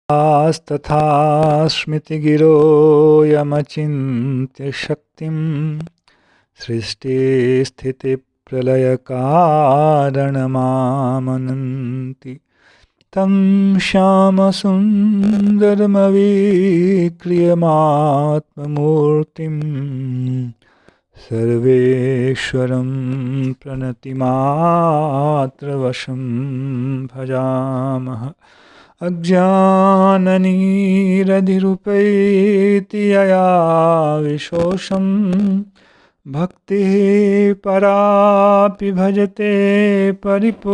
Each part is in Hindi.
आस्तथा स्मृतिगिरो यमचिन्त्य शक्तिं सृष्टिस्थितिप्रलयकारणमामनन्ति तं श्यामसुन्दरमवीक्रियमात्ममूर्तिं सर्वेश्वरं प्रणतिमात्रवशं भजामः। अज्ञाननिरधिरुपैति यया विशोषं भक्तिः परापि भजते परिपोषमुच्चैः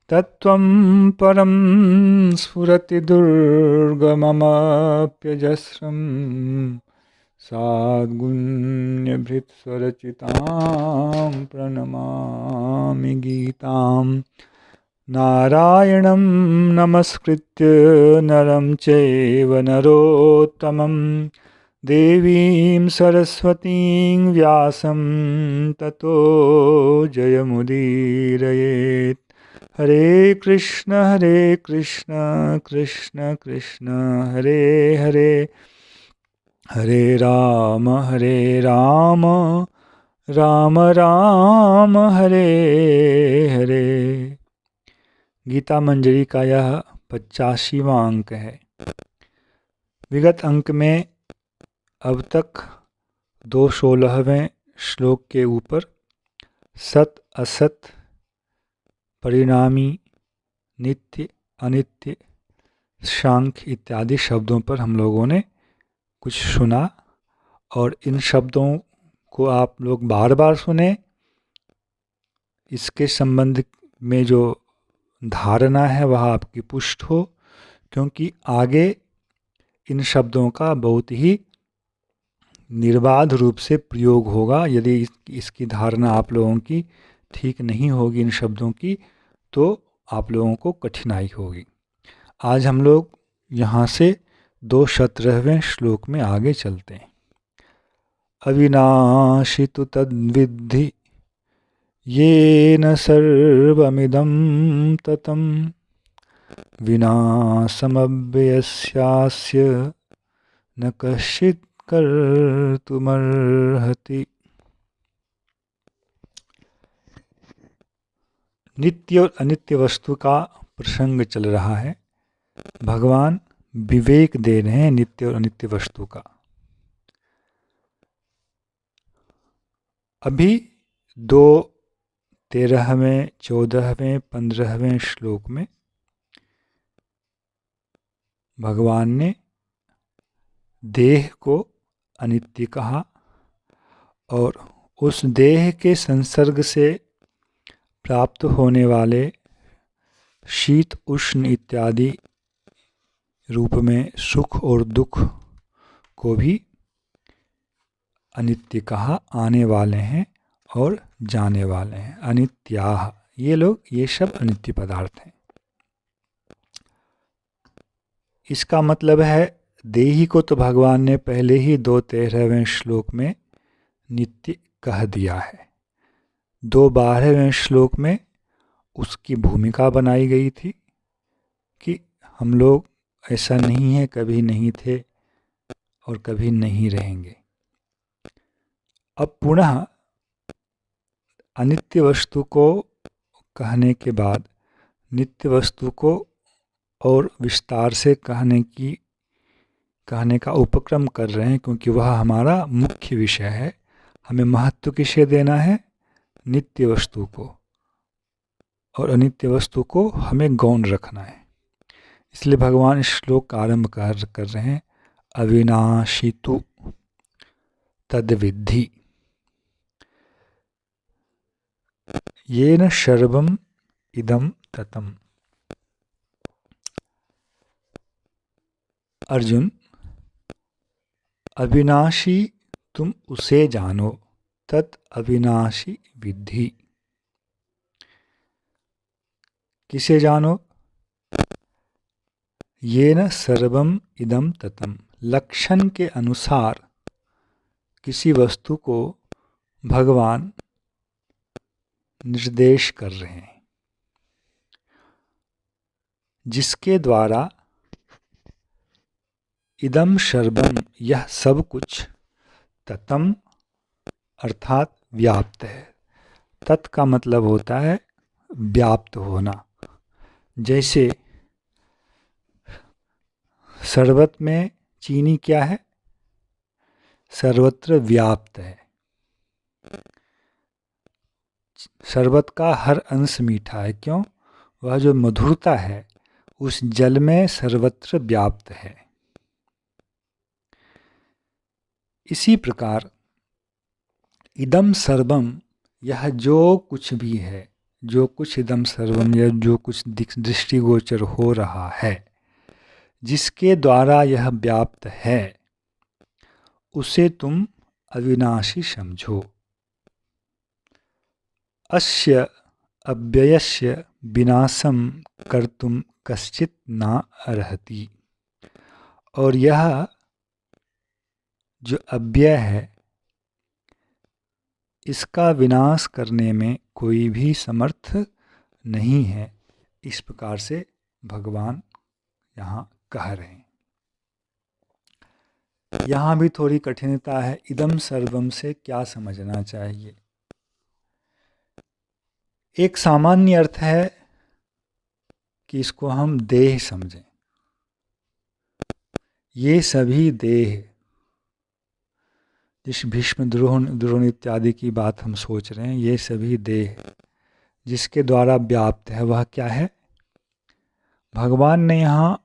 तत्त्वं परं स्फुरति दुर्गममप्यजस्रं साद्गुण्यभृत्स्वरचितां प्रणमामि गीताम्। नारायणं नमस्कृत्य नरं चैव नरोत्तमं देवीं सरस्वतीं व्यासं ततो जयमुदीरयेत्। हरे कृष्ण कृष्ण कृष्ण हरे हरे, हरे राम राम राम हरे हरे। गीता मंजरी का यह 85वां अंक है। विगत अंक में अब तक 216वें श्लोक के ऊपर सत असत, परिणामी, नित्य अनित्य, सांख्य इत्यादि शब्दों पर हम लोगों ने कुछ सुना और इन शब्दों को आप लोग बार बार सुने। इसके संबंध में जो धारणा है वह आपकी पुष्ट हो, क्योंकि आगे इन शब्दों का बहुत ही निर्बाध रूप से प्रयोग होगा। यदि इसकी धारणा आप लोगों की ठीक नहीं होगी इन शब्दों की, तो आप लोगों को कठिनाई होगी। आज हम लोग यहाँ से 217वें श्लोक में आगे चलते हैं। अविनाशी तु तद्विद्धि येन सर्वमिदं ततं विनाशमव्ययस्यास्य न कश्चित् कर्तुमर्हति। नित्य और अनित्य वस्तु का प्रसंग चल रहा है। भगवान विवेक दे रहे हैं नित्य और अनित्य वस्तु का। अभी 13वें 14वें 15वें श्लोक में भगवान ने देह को अनित्य कहा और उस देह के संसर्ग से प्राप्त होने वाले शीत उष्ण इत्यादि रूप में सुख और दुख को भी अनित्य कहा। आने वाले हैं और जाने वाले हैं, अनित्याः। ये सब अनित्य पदार्थ हैं। इसका मतलब है देही को तो भगवान ने पहले ही 13वें श्लोक में नित्य कह दिया है। 12वें श्लोक में उसकी भूमिका बनाई गई थी कि हम लोग ऐसा नहीं है, कभी नहीं थे और कभी नहीं रहेंगे। अब पुनः अनित्य वस्तु को कहने के बाद नित्य वस्तु को और विस्तार से कहने का उपक्रम कर रहे हैं, क्योंकि वह हमारा मुख्य विषय है। हमें महत्व किसे देना है? नित्य वस्तु को, और अनित्य वस्तु को हमें गौण रखना है। इसलिए भगवान इस श्लोक का आरंभ कर रहे हैं, अविनाशी तु तद्विद्धि येन सर्वम इदम ततम। अर्जुन, अविनाशी तुम उसे जानो, तत् अविनाशी विद्धि। किसे जानो? येन सर्वम इदम ततम। लक्षण के अनुसार किसी वस्तु को भगवान निर्देश कर रहे हैं। जिसके द्वारा इदम सर्वम यह सब कुछ ततम अर्थात व्याप्त है। तत् का मतलब होता है व्याप्त होना। जैसे शरबत में चीनी क्या है? सर्वत्र व्याप्त है। शरबत का हर अंश मीठा है। क्यों? वह जो मधुरता है उस जल में सर्वत्र व्याप्त है। इसी प्रकार इदम सर्वम यह जो कुछ भी है, जो कुछ इदम सर्वम या जो कुछ दृष्टिगोचर हो रहा है, जिसके द्वारा यह व्याप्त है, उसे तुम अविनाशी समझो। अस्य अव्ययस्य विनाशम कर्तुम कश्चित न अर्हति। और यह जो अव्यय है इसका विनाश करने में कोई भी समर्थ नहीं है। इस प्रकार से भगवान यहाँ कह रहे हैं। यहाँ भी थोड़ी कठिनता है। इदम सर्वम से क्या समझना चाहिए? एक सामान्य अर्थ है कि इसको हम देह समझें। ये सभी देह, जिस भीष्म द्रोण इत्यादि की बात हम सोच रहे हैं, ये सभी देह जिसके द्वारा व्याप्त है वह क्या है? भगवान ने यहाँ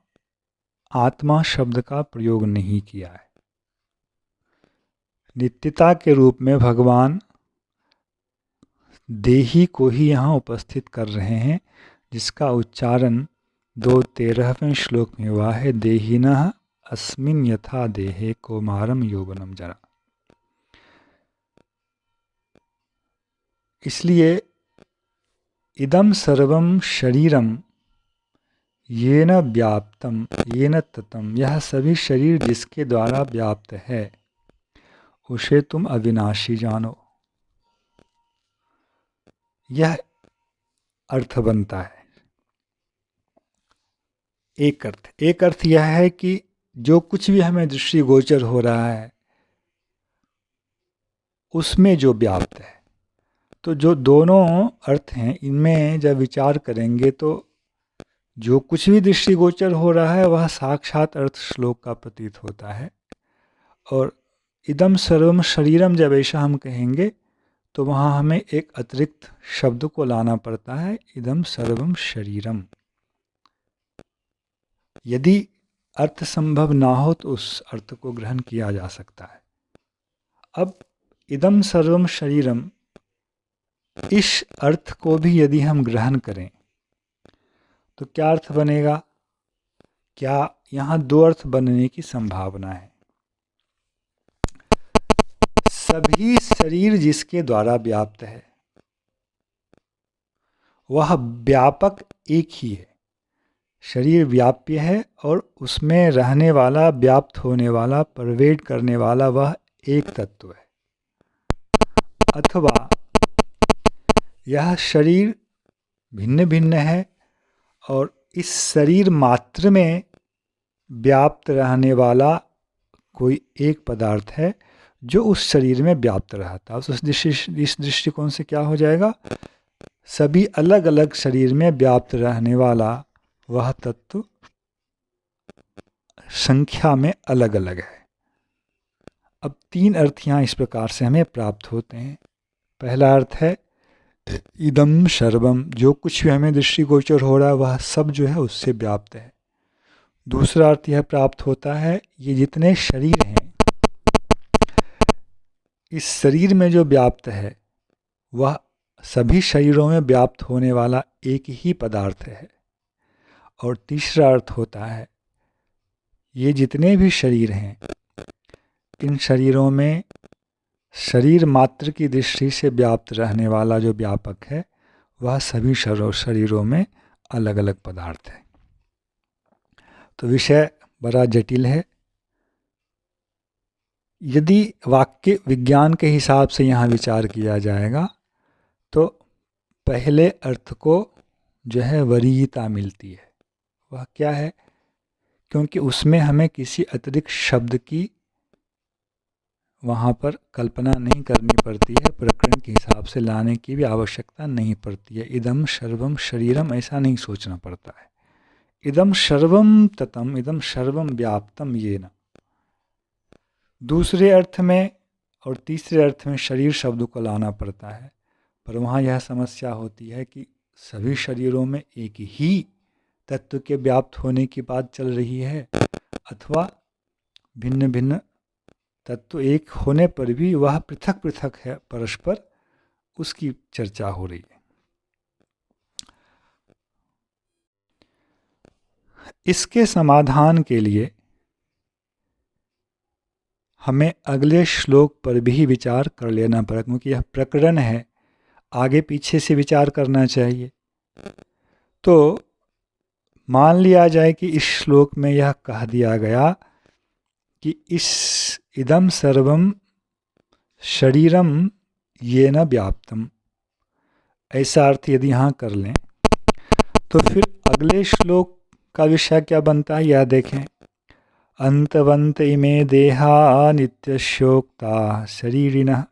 आत्मा शब्द का प्रयोग नहीं किया है। नित्यता के रूप में भगवान देही को ही यहाँ उपस्थित कर रहे हैं, जिसका उच्चारण 2:13वें श्लोक में हुआ है, देहिनः अस्मिन् यथा देहे कौमारम यौवनम जरा। इसलिए इदम सर्वम शरीरम येन व्याप्तम येन ततम, यह सभी शरीर जिसके द्वारा व्याप्त है उसे तुम अविनाशी जानो। यह अर्थ बनता है। एक अर्थ यह है कि जो कुछ भी हमें दृष्टिगोचर हो रहा है उसमें जो व्याप्त है। तो जो दोनों अर्थ हैं इनमें जब विचार करेंगे तो जो कुछ भी दृष्टिगोचर हो रहा है वह साक्षात अर्थ श्लोक का प्रतीत होता है। और इदम सर्वम शरीरम जब ऐसा हम कहेंगे तो वहाँ हमें एक अतिरिक्त शब्द को लाना पड़ता है, इदम सर्वम शरीरम। यदि अर्थ संभव ना हो तो उस अर्थ को ग्रहण किया जा सकता है। अब इदम सर्वम शरीरम, इस अर्थ को भी यदि हम ग्रहण करें तो क्या अर्थ बनेगा? क्या यहाँ दो अर्थ बनने की संभावना है। सभी शरीर जिसके द्वारा व्याप्त है वह व्यापक एक ही है। शरीर व्याप्य है और उसमें रहने वाला, व्याप्त होने वाला, परवेड करने वाला वह एक तत्व है। अथवा यह शरीर भिन्न भिन्न है और इस शरीर मात्र में व्याप्त रहने वाला कोई एक पदार्थ है जो उस शरीर में व्याप्त रहता है। इस दृष्टिकोण से क्या हो जाएगा? सभी अलग अलग शरीर में व्याप्त रहने वाला वह तत्व संख्या में अलग अलग है। अब तीन अर्थ यहाँ इस प्रकार से हमें प्राप्त होते हैं। पहला अर्थ है इदम सर्वम, जो कुछ भी हमें दृष्टिगोचर हो रहा है वह सब जो है उससे व्याप्त है। दूसरा अर्थ यह प्राप्त होता है ये जितने शरीर हैं इस शरीर में जो व्याप्त है वह सभी शरीरों में व्याप्त होने वाला एक ही पदार्थ है। और तीसरा अर्थ होता है ये जितने भी शरीर हैं इन शरीरों में शरीर मात्र की दृष्टि से व्याप्त रहने वाला जो व्यापक है वह सभी शरीरों में अलग अलग पदार्थ है। तो विषय बड़ा जटिल है। यदि वाक्य विज्ञान के हिसाब से यहाँ विचार किया जाएगा तो पहले अर्थ को जो है वरीयता मिलती है, वह क्या है? क्योंकि उसमें हमें किसी अतिरिक्त शब्द की वहाँ पर कल्पना नहीं करनी पड़ती है, प्रकरण के हिसाब से लाने की भी आवश्यकता नहीं पड़ती है। इदम सर्वम शरीरम ऐसा नहीं सोचना पड़ता है। इदम सर्वम ततम, इदम सर्वम व्याप्तम येन। दूसरे अर्थ में और तीसरे अर्थ में शरीर शब्द को लाना पड़ता है, पर वहाँ यह समस्या होती है कि सभी शरीरों में एक ही तत्व के व्याप्त होने की बात चल रही है, अथवा भिन्न भिन्न तत्व एक होने पर भी वह पृथक पृथक है परस्पर, उसकी चर्चा हो रही है। इसके समाधान के लिए हमें अगले श्लोक पर भी विचार कर लेना पड़ेगा, क्योंकि यह प्रकरण है, आगे पीछे से विचार करना चाहिए। तो मान लिया जाए कि इस श्लोक में यह कह दिया गया कि इस इदम सर्वम शरीरम येन व्याप्तम, ऐसा अर्थ यदि यहाँ कर लें तो फिर अगले श्लोक का विषय क्या बनता है, यह देखें। अंतवंत इमे देहा नित्यशोक्ता शरीरिणः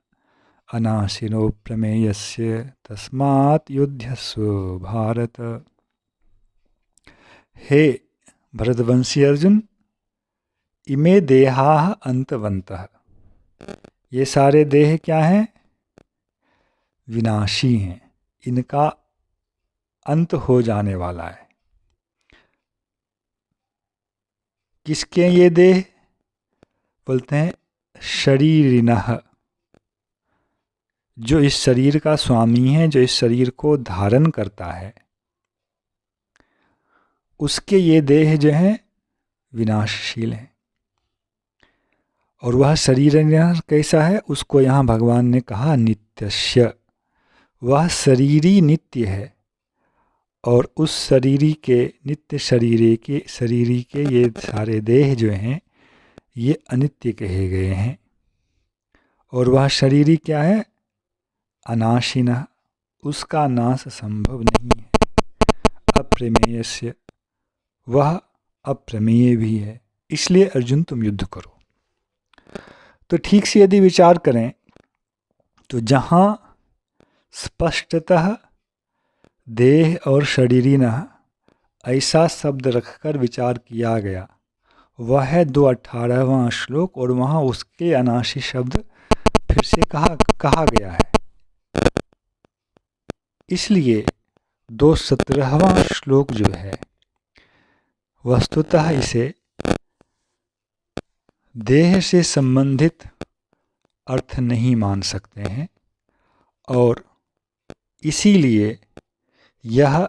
अनाशिनो प्रमेयस्य तस्मात् युध्यस्व भारत। हे भरतवंशी अर्जुन, इमे देहा अंतवंतः, ये सारे देह क्या हैं? विनाशी हैं, इनका अंत हो जाने वाला है। किसके ये देह? बोलते हैं शरीरिणः, जो इस शरीर का स्वामी है, जो इस शरीर को धारण करता है, उसके ये देह जो हैं विनाशशील हैं। और वह शरीर कैसा है? उसको यहाँ भगवान ने कहा नित्यस्य, वह शरीरी नित्य है, और उस शरीरी के नित्य शरीरी के ये सारे देह जो हैं ये अनित्य कहे गए हैं। और वह शरीरी क्या है? अनाशिनः, उसका नाश संभव नहीं है। अप्रमेयस्य, वह अप्रमेय भी है। इसलिए अर्जुन तुम युद्ध करो। तो ठीक से यदि विचार करें तो जहाँ स्पष्टतः देह और शरीरिणः ऐसा शब्द रखकर विचार किया गया, वह है 218वां श्लोक, और वहाँ उसके अनाशी शब्द फिर से कहा गया है। इसलिए 217वां श्लोक जो है वस्तुतः इसे देह से संबंधित अर्थ नहीं मान सकते हैं, और इसीलिए यह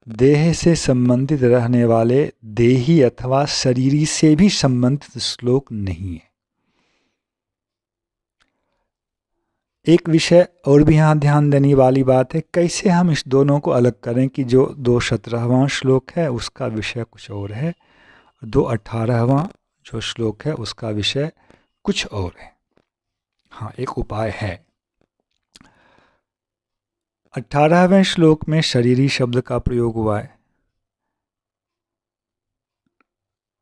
देह से संबंधित रहने वाले देही अथवा शरीरी से भी संबंधित श्लोक नहीं है। एक विषय और भी यहाँ ध्यान देने वाली बात है, कैसे हम इस दोनों को अलग करें कि जो 217वां श्लोक है उसका विषय कुछ और है, 218वां जो श्लोक है उसका विषय कुछ और है। हाँ, एक उपाय है। 18वें श्लोक में शरीरी शब्द का प्रयोग हुआ है,